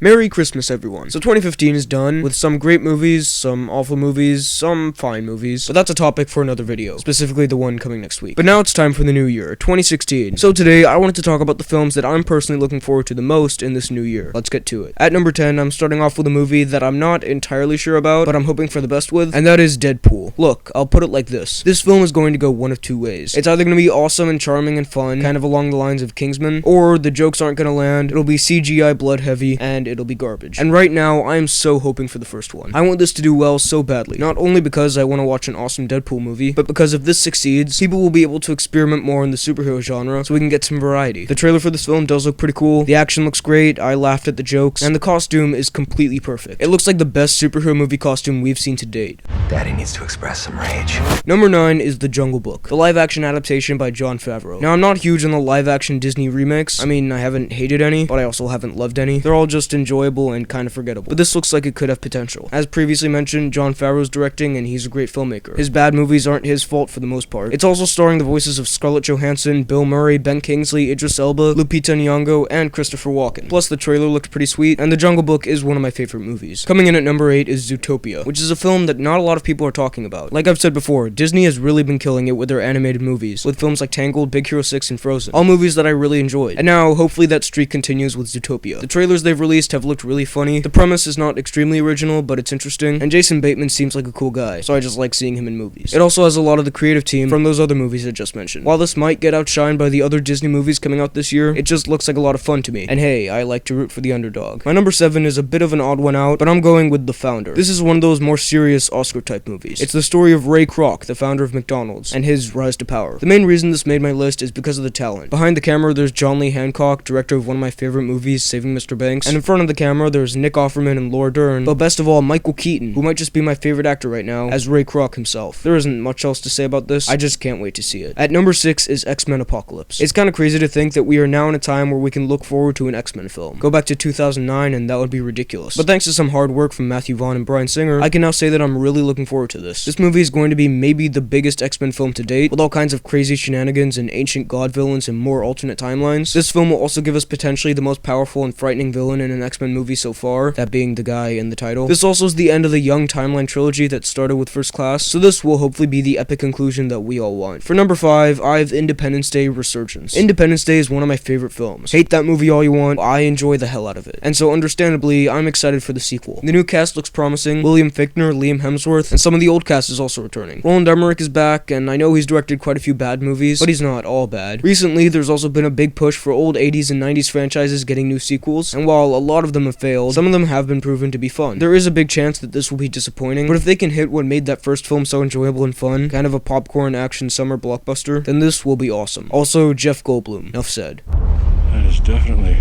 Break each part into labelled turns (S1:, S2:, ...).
S1: Merry Christmas, everyone. So 2015 is done, with some great movies, some awful movies, some fine movies, but that's a topic for another video, specifically the one coming next week. But now it's time for the new year, 2016. So today, I wanted to talk about the films that I'm personally looking forward to the most in this new year. Let's get to it. At number 10, I'm starting off with a movie that I'm not entirely sure about, but I'm hoping for the best with, and that is Deadpool. Look, I'll put it like this. This film is going to go one of two ways. It's either going to be awesome and charming and fun, kind of along the lines of Kingsman, or the jokes aren't going to land, it'll be CGI blood heavy, and it'll be garbage. And right now, I am so hoping for the first one. I want this to do well so badly, not only because I want to watch an awesome Deadpool movie, but because if this succeeds, people will be able to experiment more in the superhero genre, so we can get some variety. The trailer for this film does look pretty cool, the action looks great, I laughed at the jokes, and the costume is completely perfect. It looks like the best superhero movie costume we've seen to date.
S2: Daddy needs to express some rage.
S1: Number 9 is The Jungle Book, the live-action adaptation by Jon Favreau. Now, I'm not huge on the live-action Disney remakes. I mean, I haven't hated any, but I also haven't loved any. They're all just enjoyable and kind of forgettable. But this looks like it could have potential. As previously mentioned, Jon Favreau's directing, and he's a great filmmaker. His bad movies aren't his fault for the most part. It's also starring the voices of Scarlett Johansson, Bill Murray, Ben Kingsley, Idris Elba, Lupita Nyong'o, and Christopher Walken. Plus, the trailer looked pretty sweet, and The Jungle Book is one of my favorite movies. Coming in at number 8 is Zootopia, which is a film that not a lot of people are talking about. Like I've said before, Disney has really been killing it with their animated movies, with films like Tangled, Big Hero 6, and Frozen. All movies that I really enjoyed. And now, hopefully that streak continues with Zootopia. The trailers they've released have looked really funny. The premise is not extremely original, but it's interesting, and Jason Bateman seems like a cool guy, so I just like seeing him in movies. It also has a lot of the creative team from those other movies I just mentioned. While this might get outshined by the other Disney movies coming out this year, it just looks like a lot of fun to me, and hey, I like to root for the underdog. My number 7 is a bit of an odd one out, but I'm going with The Founder. This is one of those more serious Oscar-type movies. It's the story of Ray Kroc, the founder of McDonald's, and his rise to power. The main reason this made my list is because of the talent. Behind the camera, there's John Lee Hancock, director of one of my favorite movies, Saving Mr. Banks, and in front of the camera, there's Nick Offerman and Laura Dern, but best of all, Michael Keaton, who might just be my favorite actor right now, as Ray Kroc himself. There isn't much else to say about this, I just can't wait to see it. At number 6 is X-Men Apocalypse. It's kind of crazy to think that we are now in a time where we can look forward to an X-Men film. Go back to 2009 and that would be ridiculous. But thanks to some hard work from Matthew Vaughn and Bryan Singer, I can now say that I'm really looking forward to this. This movie is going to be maybe the biggest X-Men film to date, with all kinds of crazy shenanigans and ancient god villains and more alternate timelines. This film will also give us potentially the most powerful and frightening villain in an X-Men movie so far, that being the guy in the title. This also is the end of the Young Timeline trilogy that started with First Class, so this will hopefully be the epic conclusion that we all want. For number 5, I have Independence Day Resurgence. Independence Day is one of my favorite films. Hate that movie all you want, I enjoy the hell out of it. And so understandably, I'm excited for the sequel. The new cast looks promising. William Fichtner, Liam Hemsworth, and some of the old cast is also returning. Roland Emmerich is back, and I know he's directed quite a few bad movies, but he's not all bad. Recently, there's also been a big push for old 80s and 90s franchises getting new sequels, and while a lot of them have failed, some of them have been proven to be fun. There is a big chance that this will be disappointing, but if they can hit what made that first film so enjoyable and fun, kind of a popcorn action summer blockbuster, then this will be awesome. Also, Jeff Goldblum. Enough said.
S3: That is definitely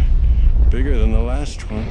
S3: bigger than the last one.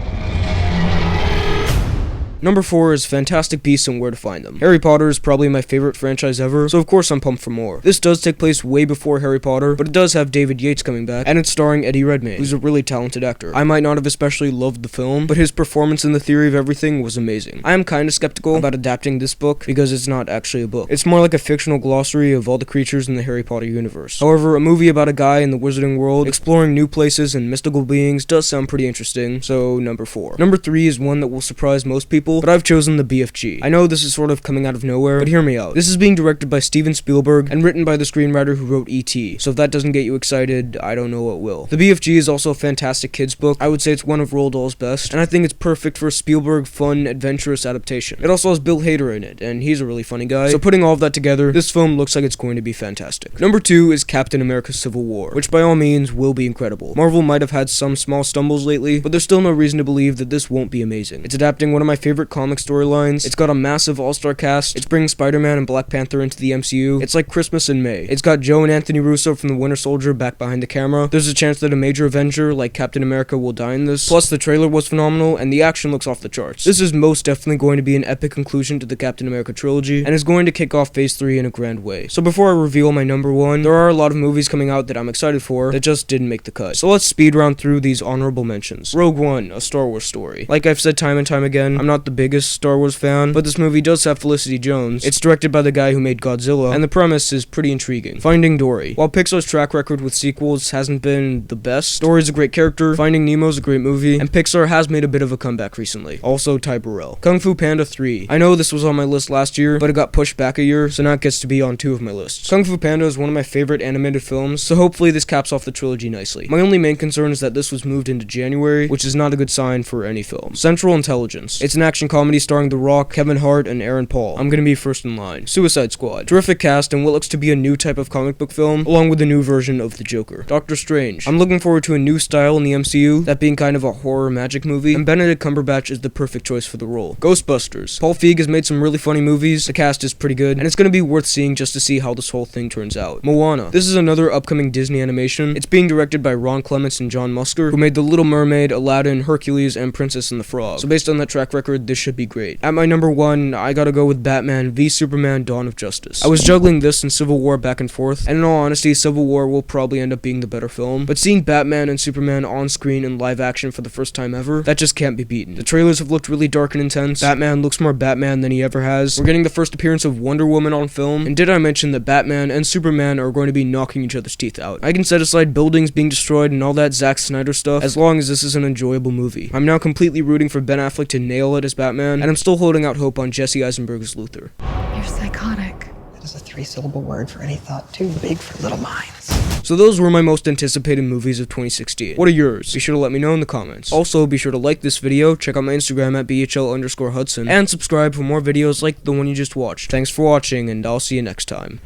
S1: Number 4 is Fantastic Beasts and Where to Find Them. Harry Potter is probably my favorite franchise ever, so of course I'm pumped for more. This does take place way before Harry Potter, but it does have David Yates coming back, and it's starring Eddie Redmayne, who's a really talented actor. I might not have especially loved the film, but his performance in The Theory of Everything was amazing. I am kinda skeptical about adapting this book, because it's not actually a book. It's more like a fictional glossary of all the creatures in the Harry Potter universe. However, a movie about a guy in the wizarding world, exploring new places and mystical beings does sound pretty interesting, so number 4. Number 3 is one that will surprise most people, but I've chosen the BFG. I know this is sort of coming out of nowhere, but hear me out. This is being directed by Steven Spielberg and written by the screenwriter who wrote E.T., so if that doesn't get you excited, I don't know what will. The BFG is also a fantastic kids book. I would say it's one of Roald Dahl's best, and I think it's perfect for a Spielberg fun, adventurous adaptation. It also has Bill Hader in it, and he's a really funny guy, so putting all of that together, this film looks like it's going to be fantastic. Number 2 is Captain America Civil War, which by all means will be incredible. Marvel might have had some small stumbles lately, but there's still no reason to believe that this won't be amazing. It's adapting one of my favorite comic storylines, it's got a massive all-star cast, it's bringing Spider-Man and Black Panther into the MCU, it's like Christmas in May. It's got Joe and Anthony Russo from the Winter Soldier back behind the camera. There's a chance that a major Avenger like Captain America will die in this, plus the trailer was phenomenal, and the action looks off the charts. This is most definitely going to be an epic conclusion to the Captain America trilogy, and is going to kick off Phase 3 in a grand way. So before I reveal my number 1, there are a lot of movies coming out that I'm excited for that just didn't make the cut. So let's speed round through these honorable mentions. Rogue One, a Star Wars story. Like I've said time and time again, I'm not the biggest Star Wars fan, but this movie does have Felicity Jones. It's directed by the guy who made Godzilla, and the premise is pretty intriguing. Finding Dory. While Pixar's track record with sequels hasn't been the best, Dory's a great character, Finding Nemo's a great movie, and Pixar has made a bit of a comeback recently. Also, Ty Burrell. Kung Fu Panda 3. I know this was on my list last year, but it got pushed back a year, so now it gets to be on 2 of my lists. Kung Fu Panda is one of my favorite animated films, so hopefully this caps off the trilogy nicely. My only main concern is that this was moved into January, which is not a good sign for any film. Central Intelligence. It's an action comedy starring The Rock, Kevin Hart, and Aaron Paul. I'm gonna be first in line. Suicide Squad. Terrific cast and what looks to be a new type of comic book film, along with a new version of the Joker. Doctor Strange. I'm looking forward to a new style in the MCU, that being kind of a horror magic movie, and Benedict Cumberbatch is the perfect choice for the role. Ghostbusters. Paul Feig has made some really funny movies, the cast is pretty good, and it's gonna be worth seeing just to see how this whole thing turns out. Moana. This is another upcoming Disney animation. It's being directed by Ron Clements and John Musker, who made The Little Mermaid, Aladdin, Hercules, and Princess and the Frog. So based on that track record, this should be great. At my number 1, I gotta go with Batman v Superman Dawn of Justice. I was juggling this and Civil War back and forth, and in all honesty, Civil War will probably end up being the better film, but seeing Batman and Superman on screen in live action for the first time ever, that just can't be beaten. The trailers have looked really dark and intense. Batman looks more Batman than he ever has. We're getting the first appearance of Wonder Woman on film, and did I mention that Batman and Superman are going to be knocking each other's teeth out? I can set aside buildings being destroyed and all that Zack Snyder stuff, as long as this is an enjoyable movie. I'm now completely rooting for Ben Affleck to nail it as Batman, and I'm still holding out hope on Jesse Eisenberg as Luthor.
S4: You're psychotic.
S5: That is a 3-syllable word for any thought too big for little minds.
S1: So those were my most anticipated movies of 2016. What are yours? Be sure to let me know in the comments. Also, be sure to like this video, check out my Instagram at BHL_Hudson, and subscribe for more videos like the one you just watched. Thanks for watching, and I'll see you next time.